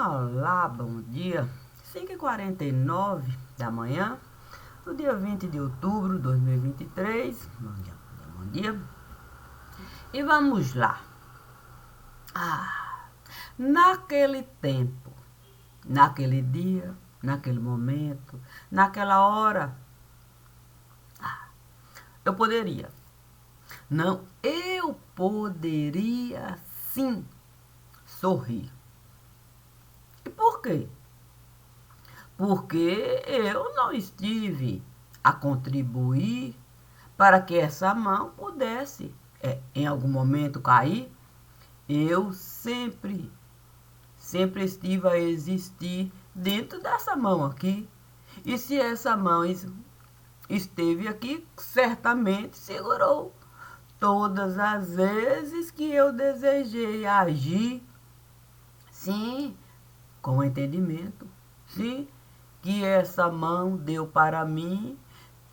Olá, bom dia. 5h49 da manhã, do dia 20 de outubro de 2023. Bom dia, bom dia. E vamos lá. Naquele tempo, naquele dia, naquele momento, naquela hora, eu poderia. Não, eu poderia sim sorrir. E por quê? Porque eu não estive a contribuir para que essa mão pudesse, em algum momento, cair. Eu sempre estive a existir dentro dessa mão aqui. E se essa mão esteve aqui, certamente segurou todas as vezes que eu desejei agir, sim, com entendimento, sim, que essa mão deu para mim,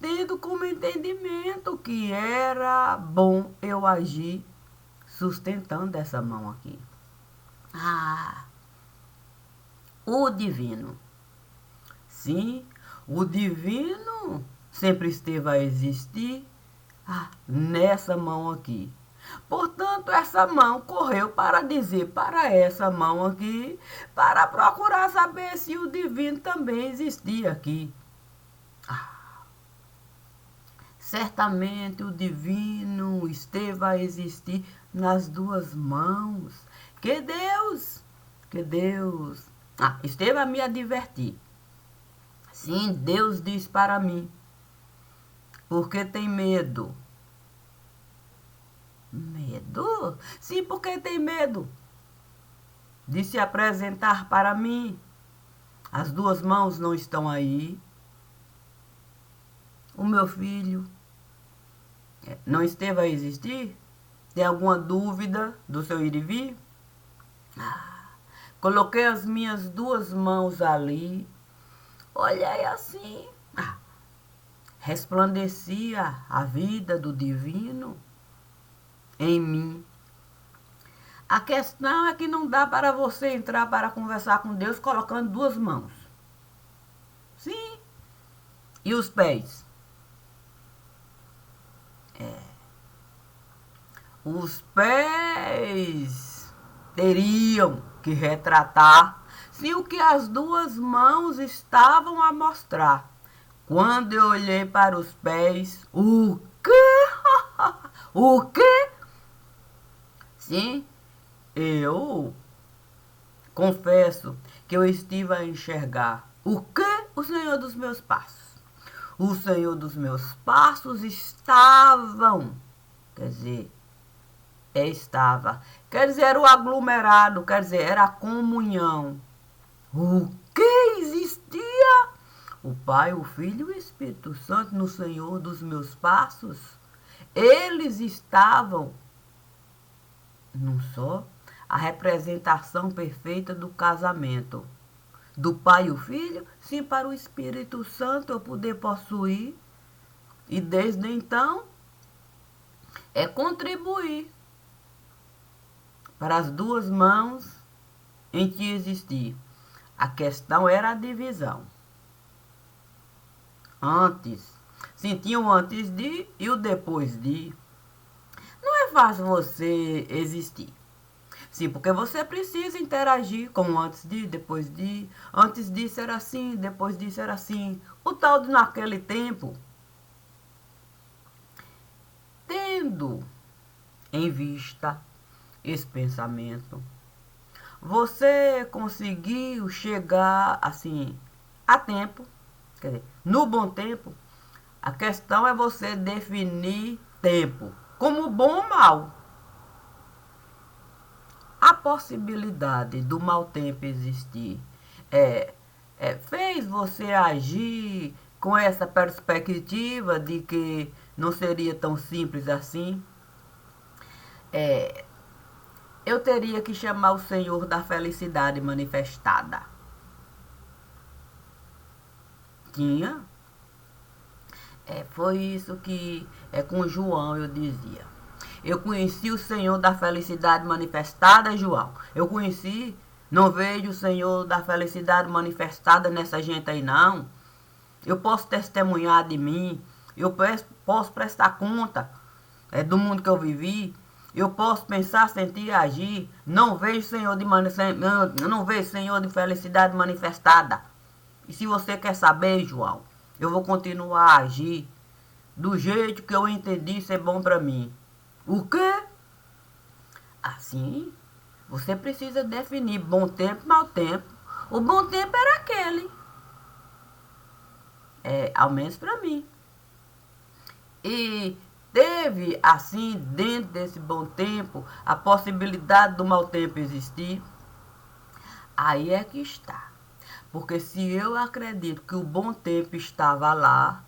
tendo como entendimento que era bom eu agir sustentando essa mão aqui. O divino. Sim, o divino sempre esteve a existir nessa mão aqui. Portanto, essa mão correu para dizer para essa mão aqui, para procurar saber se o divino também existia aqui. Certamente o divino esteve a existir nas duas mãos. Que Deus, esteve a me advertir. Sim, Deus diz para mim, porque tem medo. Medo? Sim, porque tem medo de se apresentar para mim. As duas mãos não estão aí. O meu filho não esteve a existir? Tem alguma dúvida do seu ir e vir? Coloquei as minhas duas mãos ali. Olhei assim. Resplandecia a vida do divino em mim. A questão é que não dá para você entrar para conversar com Deus colocando duas mãos. Sim. E os pés? Os pés teriam que retratar se o que as duas mãos estavam a mostrar. Quando eu olhei para os pés, o quê? O quê? Sim, eu confesso que eu estive a enxergar o quê? O Senhor dos meus passos. O Senhor dos meus passos estavam, quer dizer, era o aglomerado, quer dizer, era a comunhão. O que existia? O Pai, o Filho e o Espírito Santo no Senhor dos meus passos. Eles estavam num só, a representação perfeita do casamento. Do Pai e o Filho, sim, para o Espírito Santo eu poder possuir. E desde então, contribuir para as duas mãos em que existir. A questão era a divisão. Antes, sentiam antes de e o depois de. Não é fácil você existir. Sim, porque você precisa interagir com antes de, depois de. Antes disso era assim, depois disso era assim. O tal de naquele tempo, tendo em vista esse pensamento, você conseguiu chegar assim a tempo, quer dizer, no bom tempo. A questão é você definir tempo como bom ou mal. A possibilidade do mau tempo existir fez você agir com essa perspectiva de que não seria tão simples assim. Eu teria que chamar o Senhor da felicidade manifestada. Tinha. Foi isso que com João eu dizia. Eu conheci o Senhor da felicidade manifestada, João. Eu conheci Não vejo o Senhor da felicidade manifestada nessa gente aí, não. Eu posso testemunhar de mim. Eu posso prestar conta do mundo que eu vivi. Eu posso pensar, sentir e agir. Não vejo não vejo Senhor de felicidade manifestada. E se você quer saber, João, eu vou continuar a agir do jeito que eu entendi ser bom para mim. O quê? Assim, você precisa definir bom tempo e mau tempo. O bom tempo era aquele. Ao menos para mim. E teve, assim, dentro desse bom tempo, a possibilidade do mau tempo existir. Aí é que está. Porque se eu acredito que o bom tempo estava lá,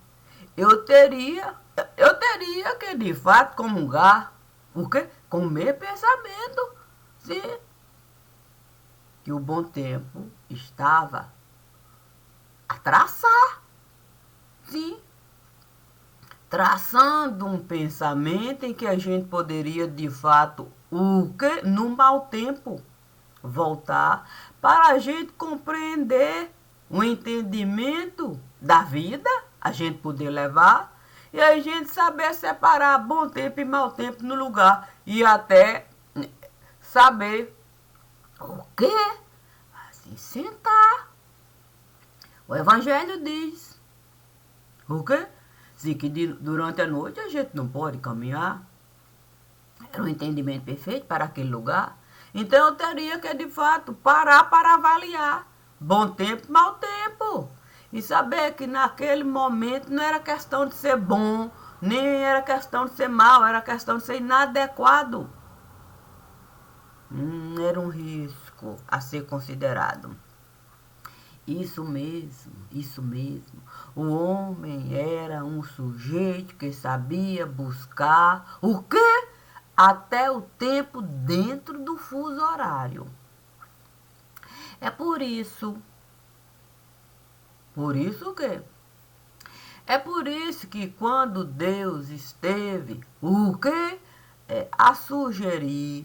eu teria que, de fato, comungar. O quê? Com o meu pensamento. Sim. Que o bom tempo estava a traçar. Sim. Traçando um pensamento em que a gente poderia, de fato, o quê? No mau tempo, voltar para a gente compreender o entendimento da vida, a gente poder levar e a gente saber separar bom tempo e mau tempo no lugar e até saber o quê? Assim, sentar. O Evangelho diz o quê? Se que durante a noite a gente não pode caminhar. Era um entendimento perfeito para aquele lugar. Então eu teria que, de fato, parar para avaliar bom tempo, mau tempo. E saber que naquele momento não era questão de ser bom, nem era questão de ser mau, era questão de ser inadequado. Era um risco a ser considerado. Isso mesmo, isso mesmo. O homem era um sujeito que sabia buscar o quê? Até o tempo dentro do fuso horário. É por isso o quê? É por isso que quando Deus esteve, o quê? A sugerir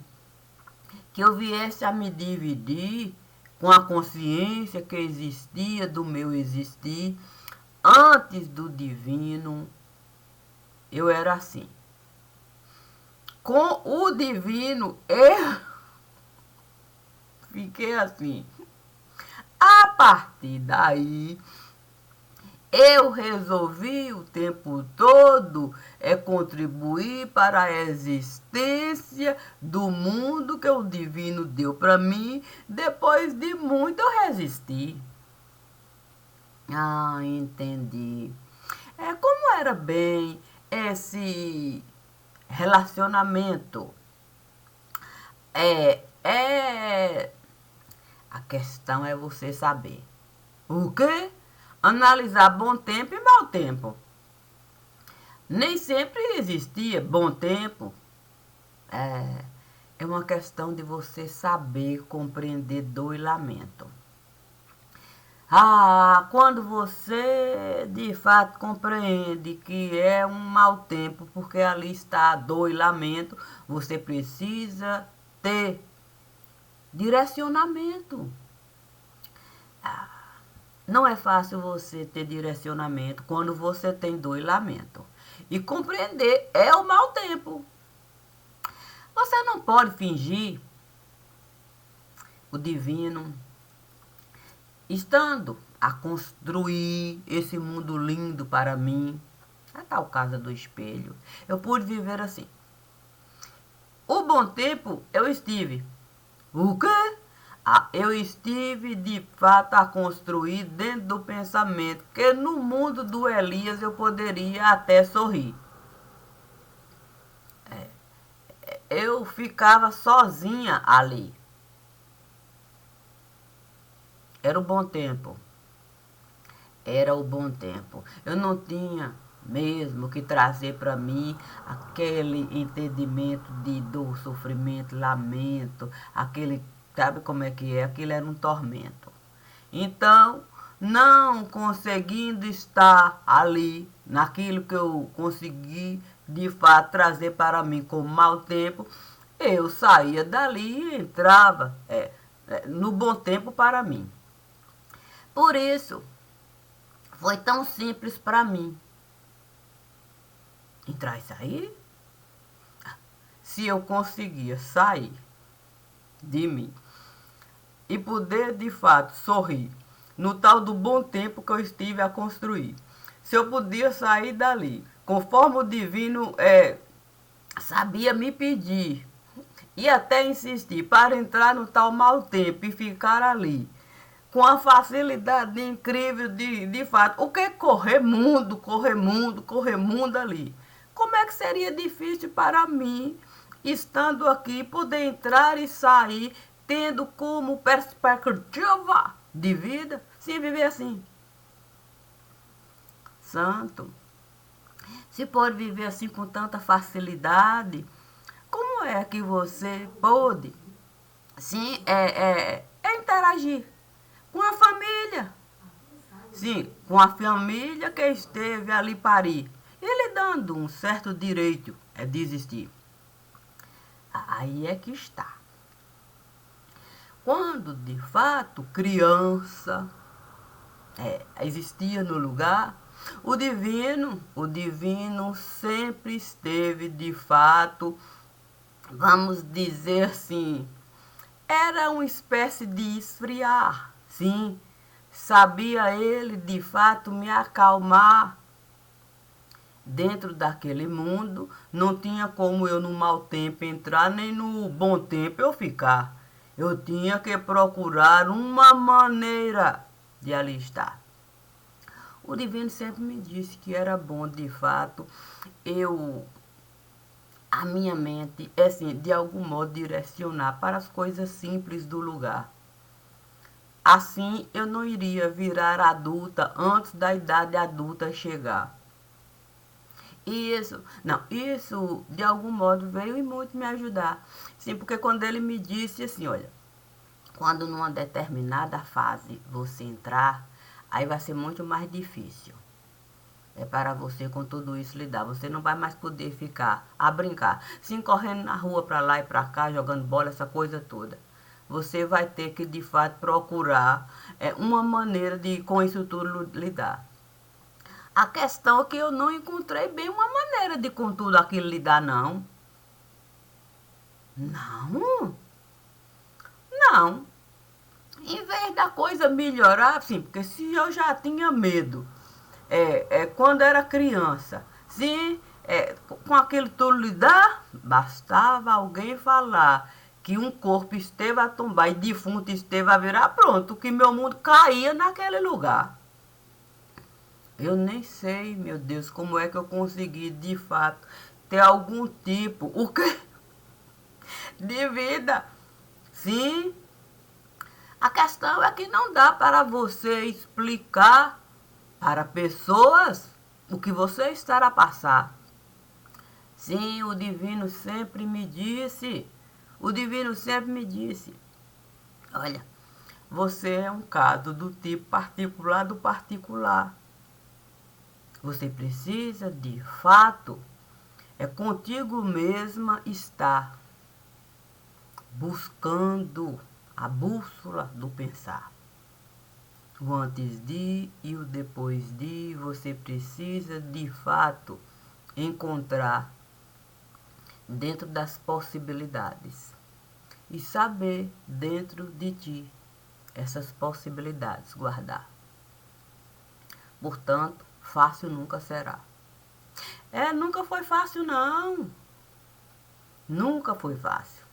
que eu viesse a me dividir com a consciência que existia do meu existir, antes do divino, eu era assim. Com o divino, eu fiquei assim. A partir daí, eu resolvi o tempo todo contribuir para a existência do mundo que o divino deu para mim. Depois de muito eu resisti. Ah, entendi. Como era bem esse relacionamento? A questão é você saber. O quê? Analisar bom tempo e mau tempo. Nem sempre existia bom tempo. É uma questão de você saber compreender dor e lamento. Quando você de fato compreende que é um mau tempo, porque ali está a dor e lamento, você precisa ter direcionamento. Não é fácil você ter direcionamento quando você tem dor e lamento. E compreender é o mau tempo. Você não pode fingir o divino estando a construir esse mundo lindo para mim. É tal casa do espelho. Eu pude viver assim. O bom tempo eu estive. O quê? Eu estive de fato a construir dentro do pensamento que no mundo do Elias eu poderia até sorrir. Eu ficava sozinha ali. Era o bom tempo. Era o bom tempo. Eu não tinha mesmo que trazer para mim aquele entendimento de dor, sofrimento, lamento, aquele, sabe como é que é? Aquilo era um tormento. Então, não conseguindo estar ali, naquilo que eu consegui de fato trazer para mim como mau tempo, eu saía dali e entrava no bom tempo para mim. Por isso, foi tão simples para mim entrar e sair. Se eu conseguia sair de mim e poder de fato sorrir no tal do bom tempo que eu estive a construir, se eu podia sair dali conforme o divino sabia me pedir e até insistir para entrar no tal mau tempo e ficar ali com a facilidade incrível de fato, o que correr mundo, correr mundo, correr mundo ali. Como é que seria difícil para mim, estando aqui, poder entrar e sair, tendo como perspectiva de vida, se viver assim? Santo, se pode viver assim com tanta facilidade, como é que você pode, sim, interagir com a família? Sim, com a família que esteve ali parir. Ele dando um certo direito de existir. Aí é que está. Quando de fato criança existia no lugar, o divino sempre esteve de fato, vamos dizer assim, era uma espécie de esfriar, sim. Sabia ele de fato me acalmar dentro daquele mundo. Não tinha como eu no mau tempo entrar, nem no bom tempo eu ficar. Eu tinha que procurar uma maneira de ali estar. O divino sempre me disse que era bom de fato a minha mente, assim, de algum modo direcionar para as coisas simples do lugar. Assim eu não iria virar adulta antes da idade adulta chegar. Isso de algum modo veio e muito me ajudar. Sim, porque quando ele me disse assim, olha, quando numa determinada fase você entrar, aí vai ser muito mais difícil. É para você com tudo isso lidar. Você não vai mais poder ficar a brincar, sim, correndo na rua para lá e para cá, jogando bola, essa coisa toda. Você vai ter que de fato procurar uma maneira de com isso tudo lidar. A questão é que eu não encontrei bem uma maneira de com tudo aquilo lidar, não. Não, não. Em vez da coisa melhorar, assim, porque se eu já tinha medo quando era criança, sim, com aquele tudo lidar, bastava alguém falar que um corpo esteve a tombar e defunto esteve a virar, pronto, que meu mundo caía naquele lugar. Eu nem sei, meu Deus, como é que eu consegui, de fato, ter algum tipo, o quê? De vida. Sim, a questão é que não dá para você explicar para pessoas o que você estará a passar. Sim, o divino sempre me disse, olha, você é um caso do tipo particular do particular. Você precisa, de fato, contigo mesma estar buscando a bússola do pensar. O antes de e o depois de, você precisa, de fato, encontrar dentro das possibilidades e saber dentro de ti essas possibilidades guardar. Portanto, fácil nunca será. Nunca foi fácil, não. Nunca foi fácil.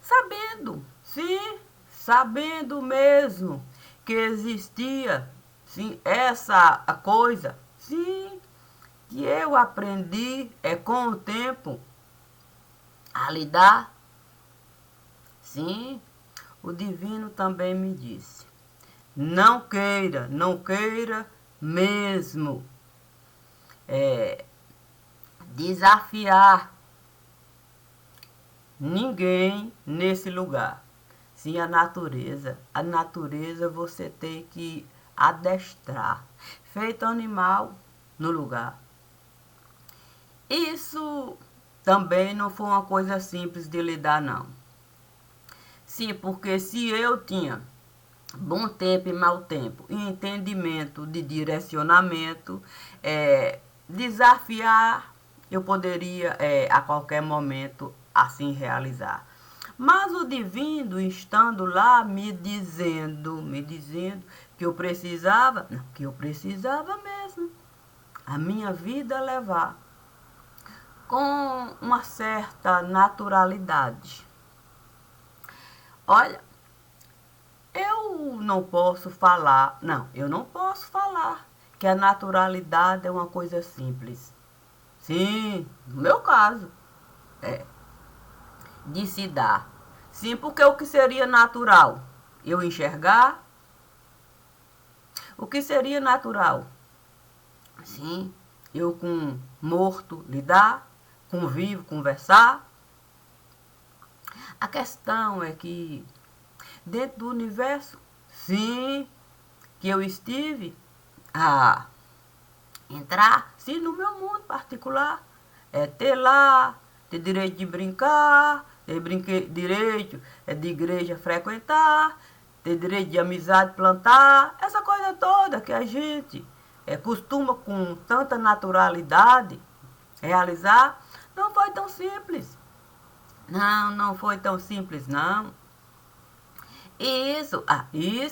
Sabendo, sim, sabendo mesmo que existia, sim, essa coisa, sim, que eu aprendi com o tempo a lidar, sim, o divino também me disse, não queira, não queira mesmo desafiar ninguém nesse lugar. Sim, a natureza você tem que adestrar, feito animal no lugar. Isso também não foi uma coisa simples de lidar, não. Sim, porque se eu tinha bom tempo e mau tempo, e entendimento de direcionamento, desafiar, eu poderia a qualquer momento assim realizar. Mas o divino estando lá me dizendo que eu precisava mesmo a minha vida levar com uma certa naturalidade. Olha, eu não posso falar que a naturalidade é uma coisa simples. Sim, no meu caso, é de se dar. Sim, porque o que seria natural? Eu enxergar? O que seria natural? Sim, eu com morto lidar, com vivo conversar. A questão é que dentro do universo, sim, que eu estive a entrar, sim, no meu mundo particular, ter lá, ter direito de brincar, ter direito de igreja frequentar, ter direito de amizade plantar, essa coisa toda que a gente costuma com tanta naturalidade realizar, não foi tão simples. Não, não foi tão simples, não. Isso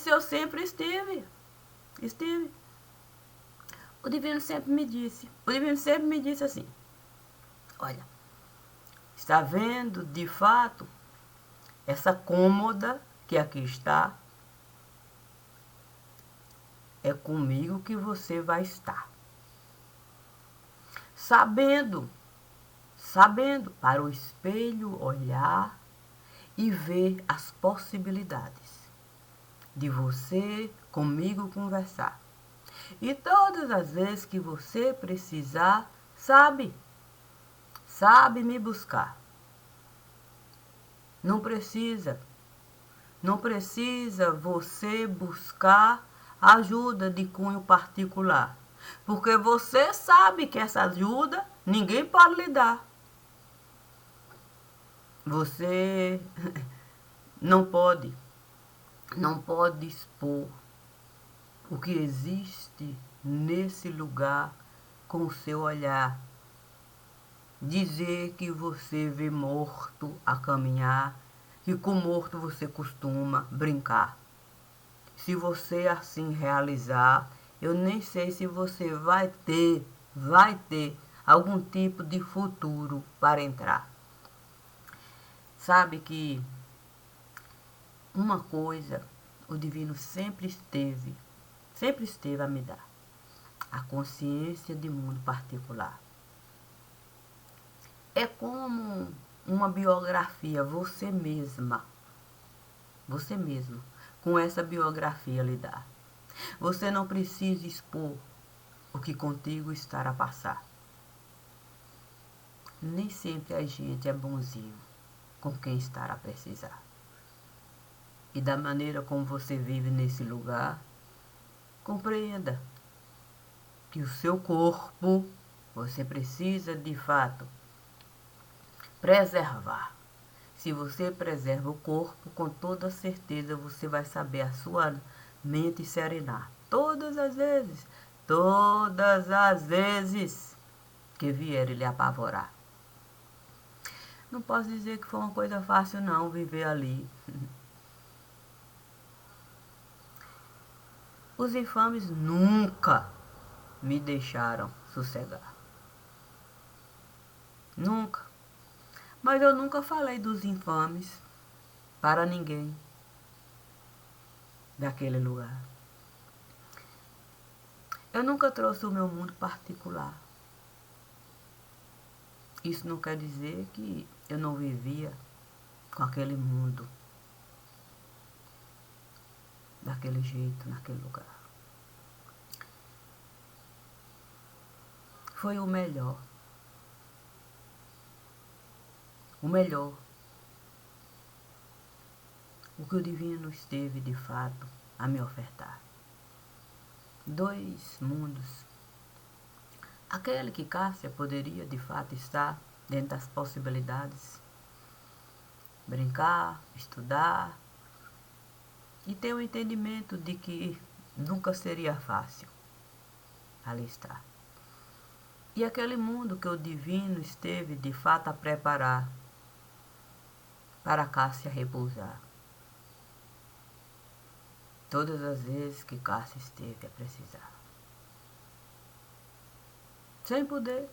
eu sempre estive. O divino sempre me disse assim, olha, está vendo de fato essa cômoda que aqui está? É comigo que você vai estar. Sabendo, para o espelho olhar e ver as possibilidades de você comigo conversar. E todas as vezes que você precisar, sabe me buscar. Não precisa você buscar ajuda de cunho particular. Porque você sabe que essa ajuda ninguém pode lhe dar. Você não pode, não pode expor o que existe nesse lugar com o seu olhar. Dizer que você vê morto a caminhar, que com morto você costuma brincar. Se você assim realizar, eu nem sei se você vai ter algum tipo de futuro para entrar. Sabe que uma coisa o divino sempre esteve a me dar: a consciência de mundo particular. É como uma biografia, você mesmo, com essa biografia lidar. Você não precisa expor o que contigo estará a passar. Nem sempre a gente é bonzinho com quem estará a precisar. E da maneira como você vive nesse lugar, compreenda que o seu corpo você precisa de fato preservar. Se você preserva o corpo, com toda certeza você vai saber a sua mente serenar. Todas as vezes que vier lhe apavorar. Não posso dizer que foi uma coisa fácil não, viver ali. Os infames nunca me deixaram sossegar. Nunca. Mas eu nunca falei dos infames para ninguém daquele lugar. Eu nunca trouxe o meu mundo particular. Isso não quer dizer que eu não vivia com aquele mundo, daquele jeito, naquele lugar. Foi o melhor. O melhor. O que o divino esteve, de fato, a me ofertar. 2 mundos. Aquele que Cássia poderia, de fato, estar dentro das possibilidades. brincar, estudar e ter o entendimento de que nunca seria fácil. Ali está. E aquele mundo que o divino esteve de fato a preparar para Cássia repousar. Todas as vezes que Cássia esteve a precisar. Sem poder,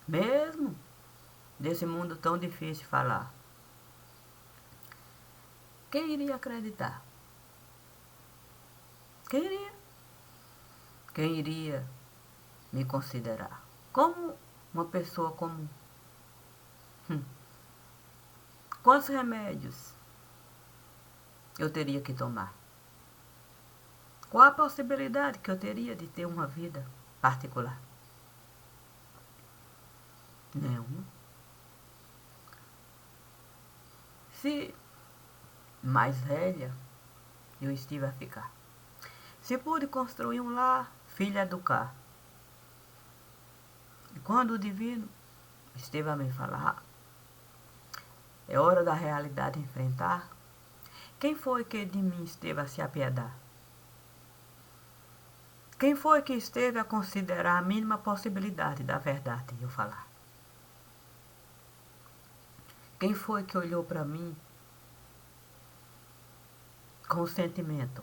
mesmo desse mundo tão difícil de falar. Quem iria acreditar? Quem iria? Quem iria me considerar como uma pessoa comum? Quantos remédios eu teria que tomar? Qual a possibilidade que eu teria de ter uma vida particular? Nenhuma. Se mais velha eu estive a ficar. Se pude construir um lar, filho educar. E quando o divino esteve a me falar, é hora da realidade enfrentar, quem foi que de mim esteve a se apiedar? Quem foi que esteve a considerar a mínima possibilidade da verdade eu falar? Quem foi que olhou para mim com o sentimento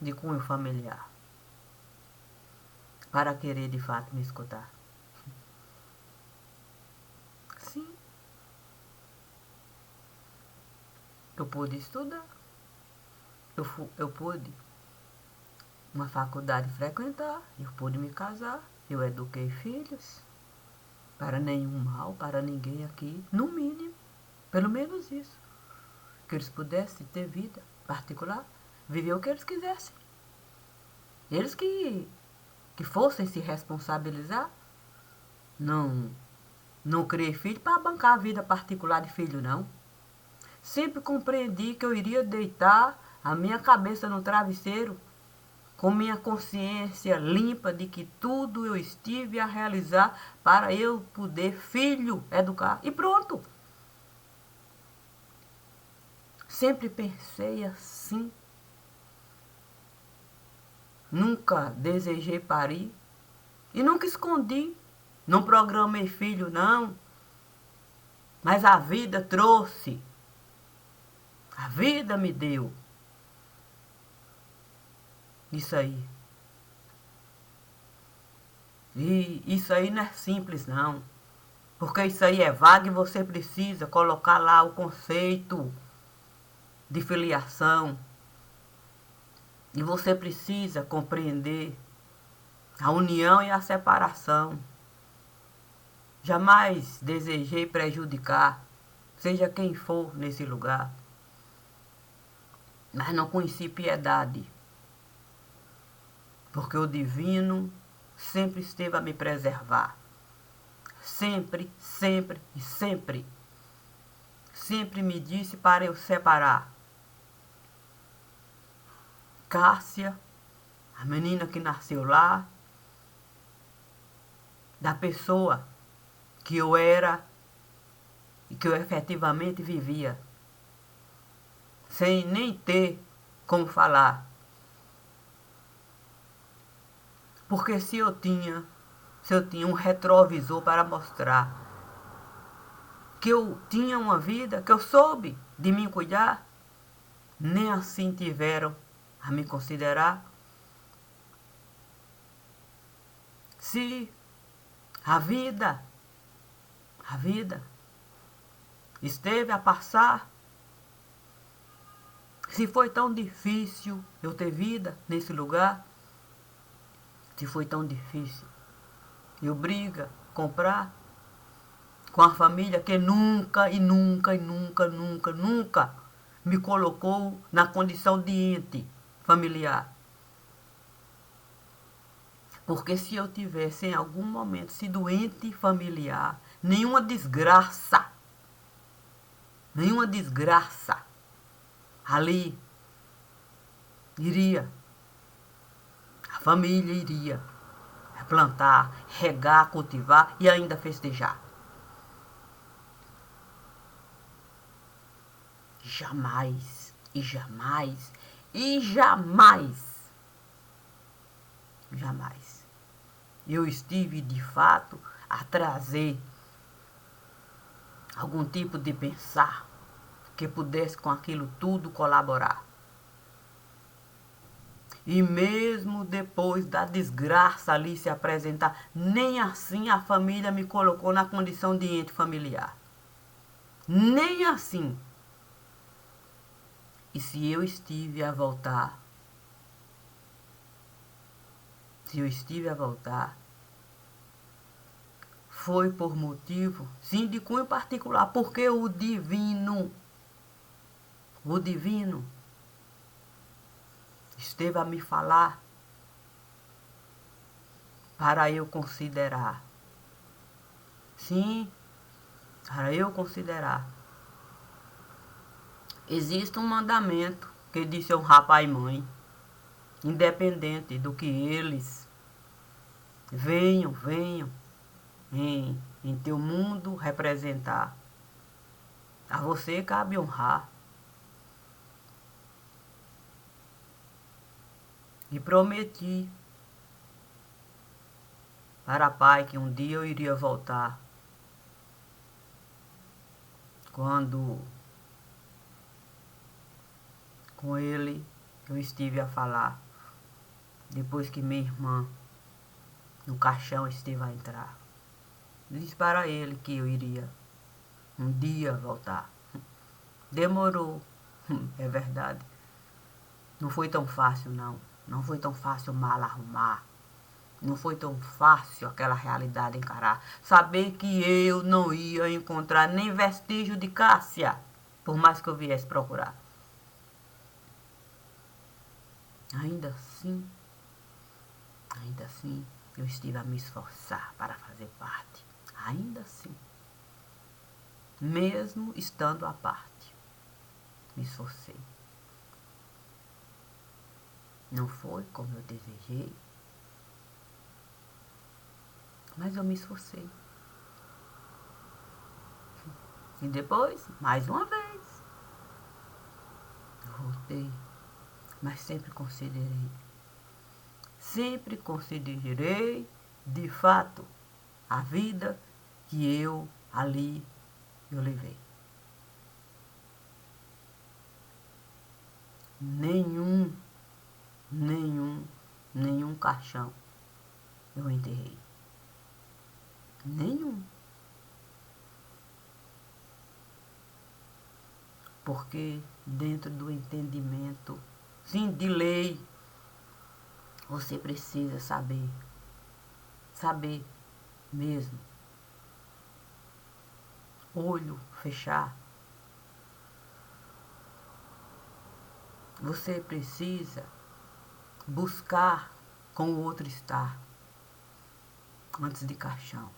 de cunho familiar para querer de fato me escutar? Sim, eu pude estudar, eu pude uma faculdade frequentar, eu pude me casar, eu eduquei filhos, para nenhum mal, para ninguém aqui, no mínimo, pelo menos isso, que eles pudessem ter vida particular, viver o que eles quisessem. Eles que fossem se responsabilizar, não criei filho para bancar a vida particular de filho, não. Sempre compreendi que eu iria deitar a minha cabeça no travesseiro com minha consciência limpa de que tudo eu estive a realizar para eu poder, filho, educar. E pronto. Sempre pensei assim. Nunca desejei parir. E nunca escondi. Não programei filho, não. Mas a vida trouxe. A vida me deu. Isso aí. E isso aí não é simples, não. Porque isso aí é vago e você precisa colocar lá o conceito de filiação. E você precisa compreender a união e a separação. Jamais desejei prejudicar, seja quem for nesse lugar. Mas não conheci piedade. Porque o divino sempre esteve a me preservar. Sempre, sempre e sempre. Sempre me disse para eu separar Cássia, a menina que nasceu lá, da pessoa que eu era e que eu efetivamente vivia, sem nem ter como falar. Porque se eu tinha um retrovisor para mostrar que eu tinha uma vida, que eu soube de mim cuidar, nem assim tiveram a me considerar. Se a vida esteve a passar, se foi tão difícil eu ter vida nesse lugar, se foi tão difícil eu briga, comprar com a família que nunca e nunca e nunca, nunca, nunca me colocou na condição de ente familiar. Porque se eu tivesse em algum momento sido ente familiar, nenhuma desgraça ali iria, a família iria plantar, regar, cultivar e ainda festejar. jamais, e jamais, e jamais, jamais, eu estive de fato a trazer algum tipo de pensar que pudesse com aquilo tudo colaborar. E mesmo depois da desgraça ali se apresentar, nem assim a família me colocou na condição de ente familiar. Nem assim. E se eu estive a voltar, foi por motivo, sim, de cunho particular, porque o divino esteve a me falar para eu considerar. Sim, para eu considerar. Existe um mandamento que diz honrar pai e mãe, independente do que eles venham em teu mundo representar. A você cabe honrar. E prometi para pai que um dia eu iria voltar. Quando com ele eu estive a falar. Depois que minha irmã no caixão esteve a entrar. Disse para ele que eu iria um dia voltar. Demorou, é verdade. Não foi tão fácil, não. Não foi tão fácil mal arrumar. Não foi tão fácil aquela realidade encarar. Saber que eu não ia encontrar nem vestígio de Cássia, por mais que eu viesse procurar. Ainda assim, eu estive a me esforçar para fazer parte. Ainda assim. Mesmo estando à parte, me esforcei. Não foi como eu desejei, mas eu me esforcei. E depois, mais uma vez, eu voltei, mas sempre considerei, de fato, a vida que eu ali eu levei. Nenhum caixão eu enterrei. Nenhum. Porque dentro do entendimento, sim, de lei, você precisa saber mesmo. Olho fechar. Você precisa buscar com o outro estar antes de caixão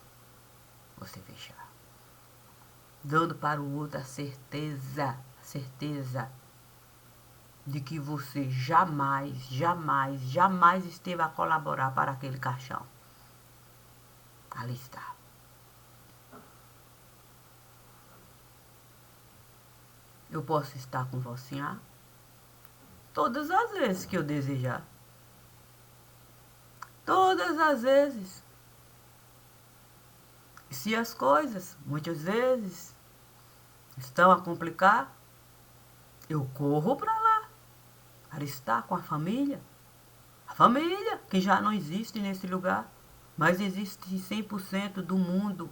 você fechar. Dando para o outro a certeza de que você jamais esteve a colaborar para aquele caixão. Ali está. Eu posso estar com você todas as vezes que eu desejar. Todas as vezes. E se as coisas, muitas vezes, estão a complicar, eu corro para lá, para estar com a família. A família que já não existe nesse lugar, mas existe 100% do mundo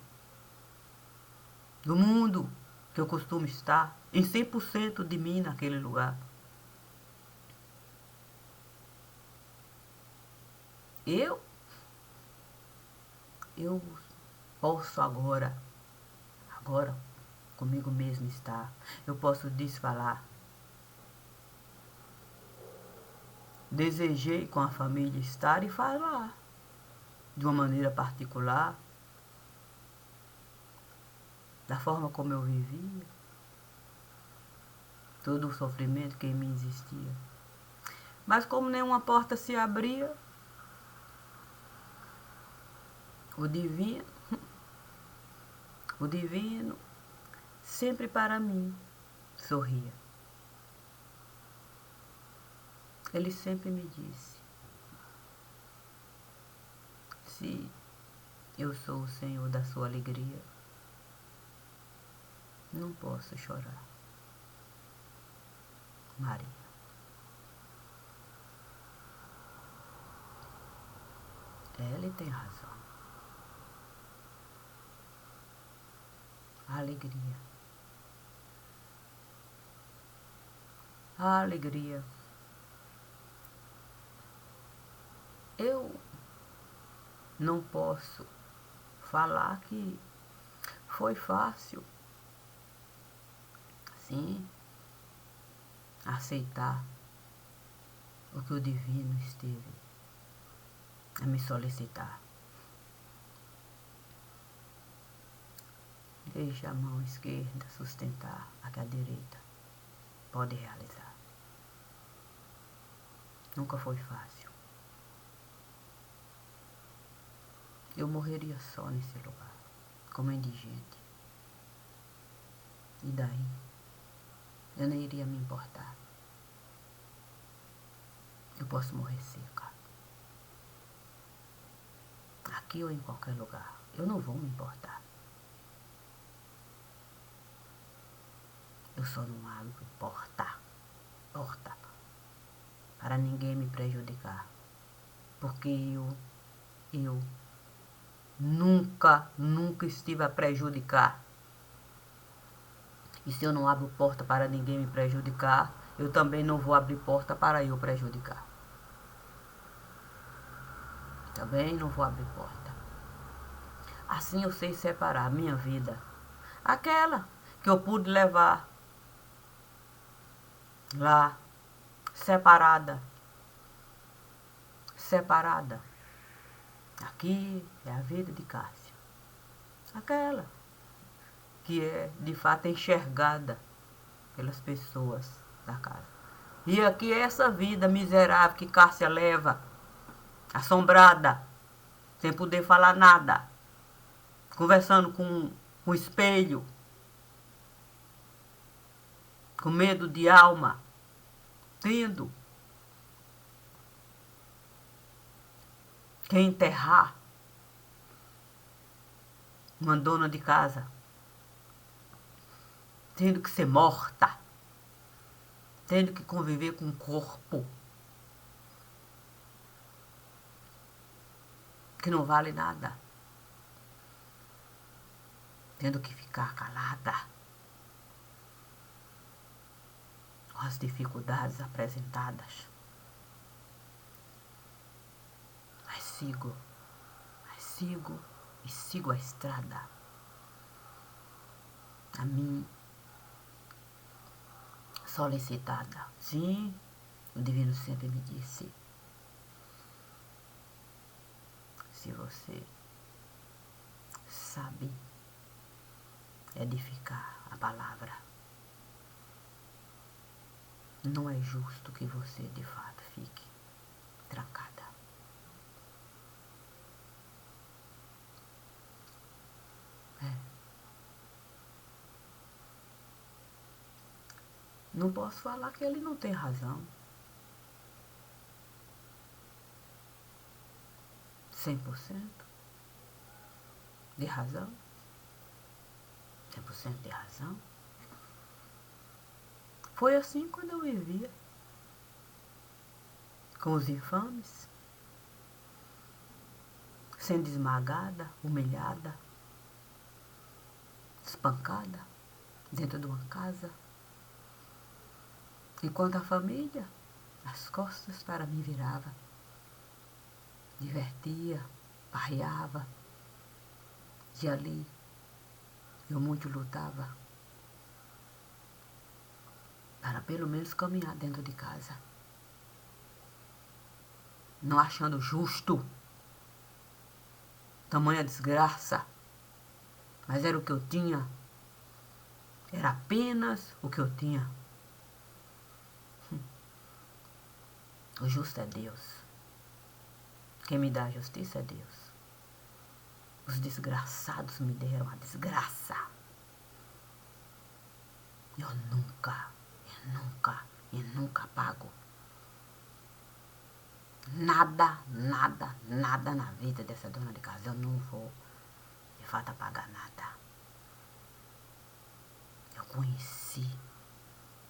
que eu costumo estar, em 100% de mim naquele lugar. Eu posso agora comigo mesmo estar. Eu posso desfalar. Desejei com a família estar e falar de uma maneira particular, da forma como eu vivia, todo o sofrimento que em mim existia. Mas como nenhuma porta se abria, o divino sempre para mim sorria. Ele sempre me disse: se eu sou o Senhor da sua alegria, não posso chorar. Maria. Ele tem razão. A alegria. A alegria. Eu não posso falar que foi fácil, sim, aceitar o que o divino esteve a me solicitar. Deixe a mão esquerda sustentar a que a direita pode realizar. Nunca foi fácil. Eu morreria só nesse lugar, como indigente. E daí? Eu nem iria me importar. Eu posso morrer seca. Aqui ou em qualquer lugar. Eu não vou me importar. Eu só não abro porta para ninguém me prejudicar. Porque eu nunca estive a prejudicar. E se eu não abro porta para ninguém me prejudicar, eu também não vou abrir porta para eu prejudicar. Também não vou abrir porta. Assim eu sei separar a minha vida, aquela que eu pude levar lá, separada. Aqui é a vida de Cássia. Aquela que é, de fato, enxergada pelas pessoas da casa. E aqui é essa vida miserável que Cássia leva, assombrada, sem poder falar nada, conversando com o espelho, com medo de alma, tendo que enterrar uma dona de casa, tendo que ser morta, tendo que conviver com um corpo que não vale nada, tendo que ficar calada com as dificuldades apresentadas. Mas sigo a estrada. A mim solicitada. Sim, o divino sempre me disse: se você sabe edificar a palavra, não é justo que você de fato fique trancada. Não posso falar que ele não tem razão. 100% de razão. 100% de razão. Foi assim quando eu vivia com os infames, sendo esmagada, humilhada, espancada dentro de uma casa, enquanto a família, as costas para mim virava, divertia, parreava. De ali eu muito lutava para pelo menos caminhar dentro de casa, não achando justo tamanha desgraça, mas era o que eu tinha, era apenas o que eu tinha. O justo é Deus. Quem me dá a justiça é Deus. Os desgraçados me deram a desgraça. Eu nunca pago. Nada, nada, nada na vida dessa dona de casa. Eu não vou, de fato, apagar nada. Eu conheci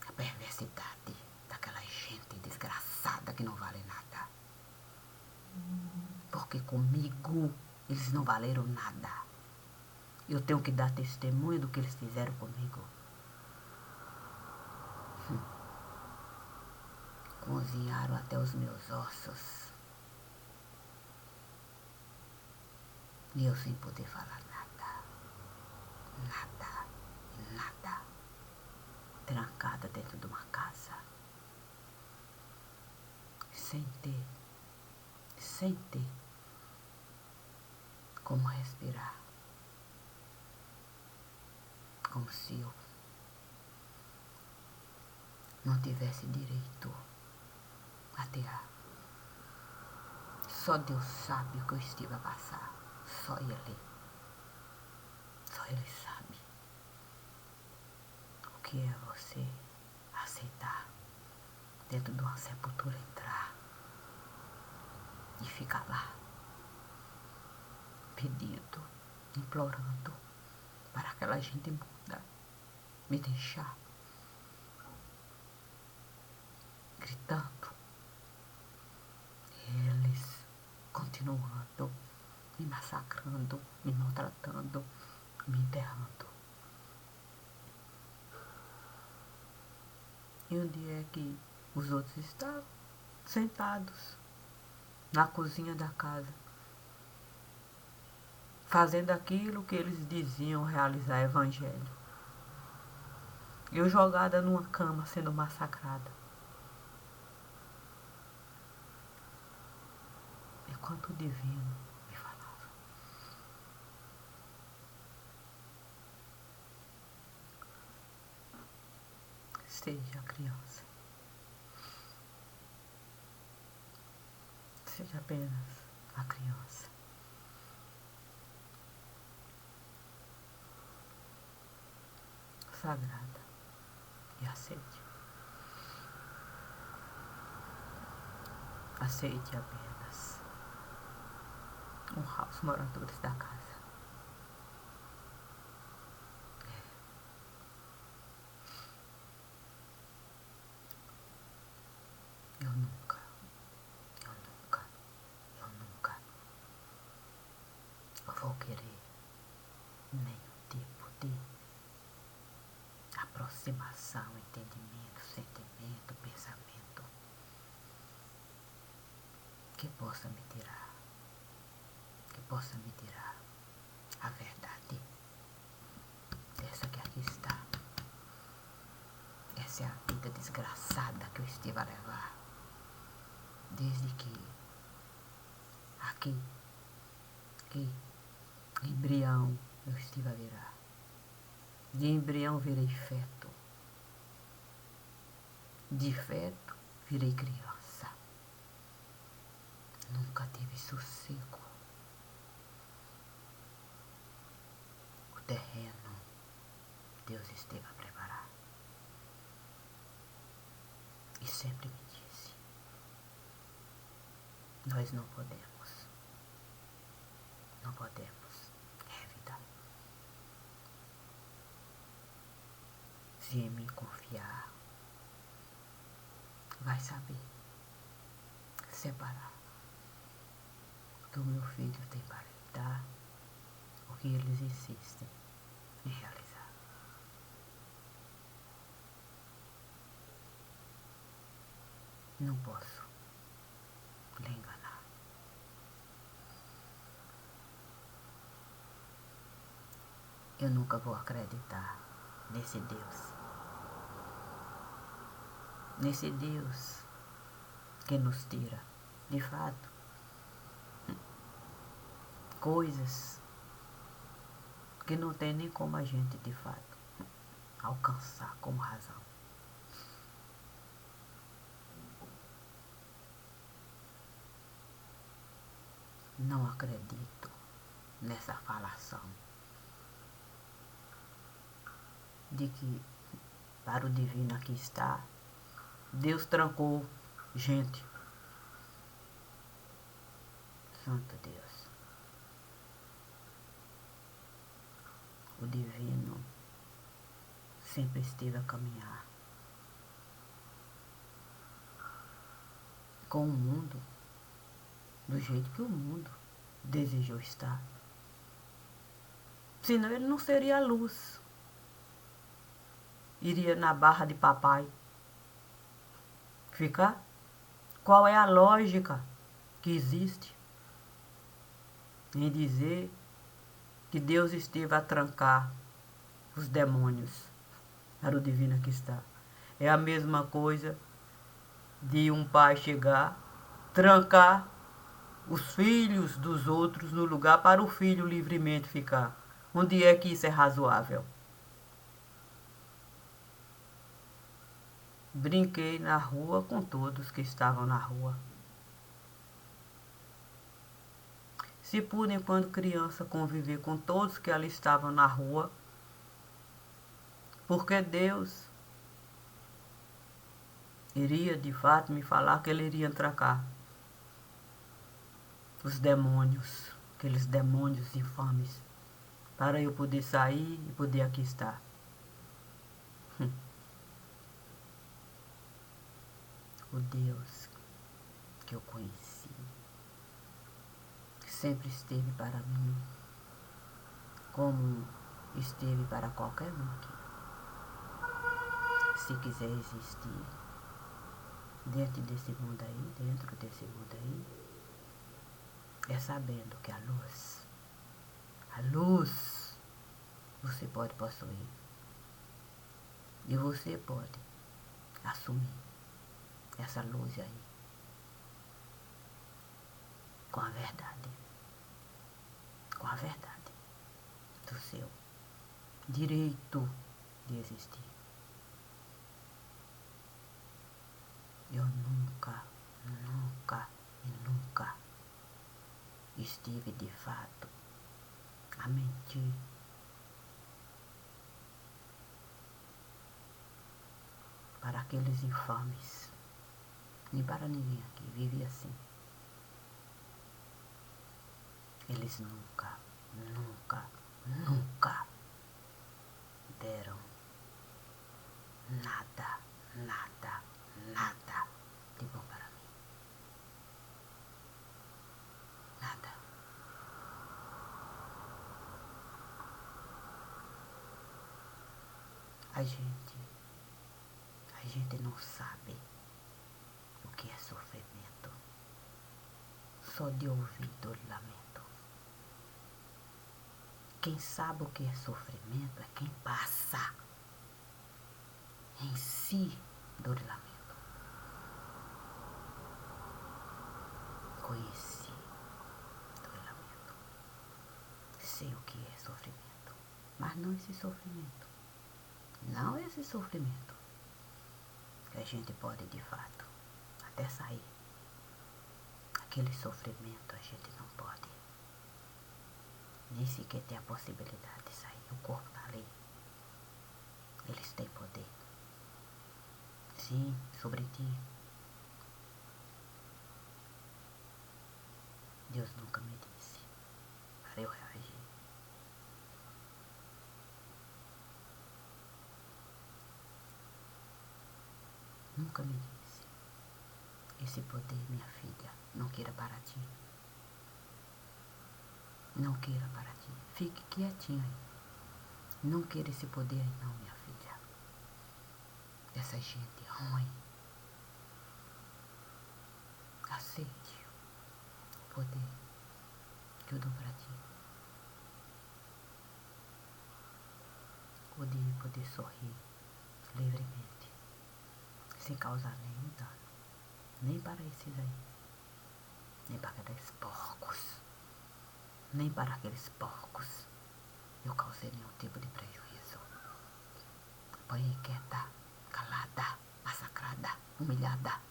a perversidade daquela gente desgraçada que não vale nada. Porque comigo eles não valeram nada. Eu tenho que dar testemunho do que eles fizeram comigo. Cozinharam até os meus ossos. E eu sem poder falar nada. Nada. Nada. Trancada dentro de uma casa. Sem ter como respirar. Como se eu não tivesse direito a ter ar. Só Deus sabe o que eu estive a passar. Só Ele. Só Ele sabe o que é você aceitar dentro de uma sepultura, entrar e ficar lá pedindo, implorando para aquela gente imunda me deixar, gritando, eles continuando me massacrando, me maltratando, me enterrando. E onde é que os outros estavam? Sentados na cozinha da casa, fazendo aquilo que eles diziam realizar evangelho. Eu jogada numa cama sendo massacrada. Enquanto o divino me falava. Seja criança. Seja apenas a criança. Sagrada. E aceite. Aceite apenas honrar os moradores da casa. Eu nunca, eu nunca, eu nunca vou querer nenhum tipo de aproximação, entendimento, sentimento, pensamento que possa me tirar a verdade dessa que aqui está. Essa é a vida desgraçada que eu estive a levar desde que aqui embrião eu estive a virar. De embrião virei feto. De feto virei criança. Nunca tive sossego. O terreno Deus esteve a preparar. E sempre me disse, nós não podemos revidar. Se em mim confiar, vai saber separar o que o meu filho tem para lhe dar, o que eles insistem em realizar. Não posso lhe enganar. Eu nunca vou acreditar nesse Deus. Nesse Deus que nos tira, de fato, coisas que não tem nem como a gente, de fato, alcançar como razão. Não acredito nessa falação de que para o divino aqui está, Deus trancou gente Santo Deus. O divino sempre esteve a caminhar com o mundo do jeito que o mundo desejou estar. Senão ele não seria a luz. Iria na barra de papai ficar? Qual é a lógica que existe em dizer que Deus esteve a trancar os demônios para o divino que está? É a mesma coisa de um pai chegar, trancar os filhos dos outros no lugar para o filho livremente ficar. Onde é que isso é razoável? Brinquei na rua com todos que estavam na rua. Se pude, enquanto criança, conviver com todos que ali estavam na rua, porque Deus iria de fato me falar que ele iria trancar os demônios, aqueles demônios infames, para eu poder sair e poder aqui estar. O Deus que eu conheci sempre esteve para mim como esteve para qualquer um aqui. Se quiser existir dentro desse mundo aí, é sabendo que a luz você pode possuir e você pode assumir essa luz aí com a verdade do seu direito de existir. Eu nunca estive de fato a mentir para aqueles infames, nem para ninguém aqui vive assim. Eles nunca deram nada de bom para mim. Nada. A gente não sabe o que é sofrimento, só de ouvir dor e lamento. Quem sabe o que é sofrimento é quem passa em si dor e lamento. Conheci dor e lamento. Sei o que é sofrimento, mas não esse sofrimento. Não esse sofrimento que a gente pode de fato até sair. Aquele sofrimento a gente não pode nem sequer ter a possibilidade de sair. O corpo está ali. Eles têm poder. Sim, sobre ti. Deus nunca me disse para eu reagir. Nunca me disse. Esse poder, minha filha, não queira para ti. Não queira para ti. Fique quietinha aí. Não queira esse poder aí não, minha filha. Essa gente ruim. Aceite o poder que eu dou para ti. O de poder sorrir livremente, sem causar nenhum dano. Nem para esses aí. Nem para aqueles porcos. Nem para aqueles porcos eu causei nenhum tipo de prejuízo. Apanhei quieta, calada, massacrada, humilhada,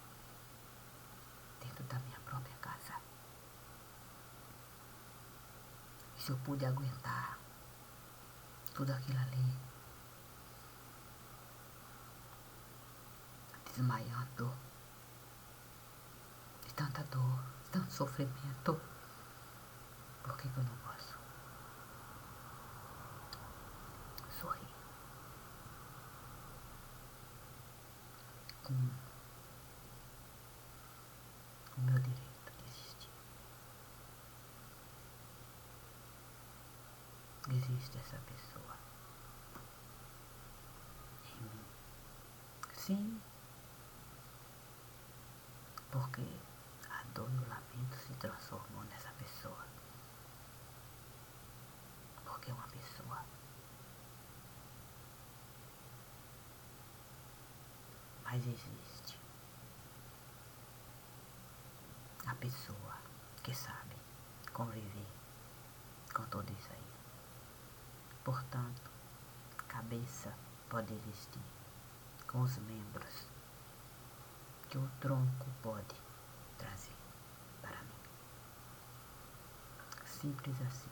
dentro da minha própria casa. E se eu pude aguentar tudo aquilo ali, desmaiando, de tanta dor, de tanto sofrimento, Por que eu não posso sorrir com o meu direito de existir? Existe essa pessoa em mim. Sim, porque a dor e o lamento se transformou nessa pessoa. Porque é uma pessoa. Mas existe a pessoa que sabe conviver com tudo isso aí. Portanto, cabeça pode existir com os membros que o tronco pode trazer para mim. Simples assim.